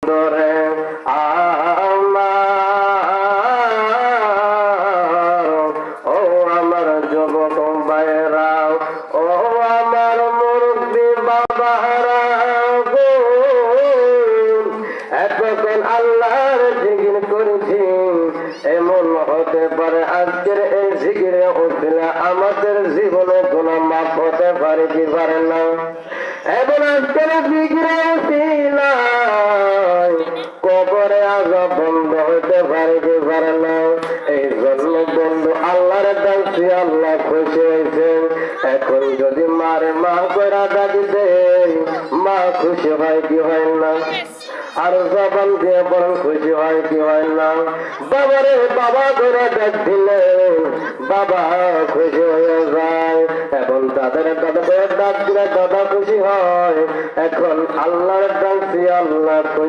ধরে আমার, ও আমার যুবক ভাইরা, ও আমার মুরব্বি বাবারা গো, এতক্ষণ আল্লাহর জিকির করেছি, এমন হতে পারে আজকের এই জিকিরে উঠলে আমাদের জীবনে কোনো মাপ হতে পারে কি পারে না। এবং আজকের জিকিরে উঠিলাই কবরে আযাব বন্ধ হতে পারে কি পারে না। এই জন্য বন্ধু আল্লাহর ডাকছি, আল্লাহ খুশি হয়েছেন। এখন যদি মারে মা করে ডাকি দেয়, মা খুশি হয় কি হয় না? আর জবান দিয়ে বরং খুশি হয় কি হয় না? বাবারে বাবা করে ডাক দিলে বাবা খুশি হয়ে যায়, এবং তাদের দাদা ডাক দিলে দাদা খুশি হয়। এখন আল্লাহর ডাকছি, আল্লাহ খুশি।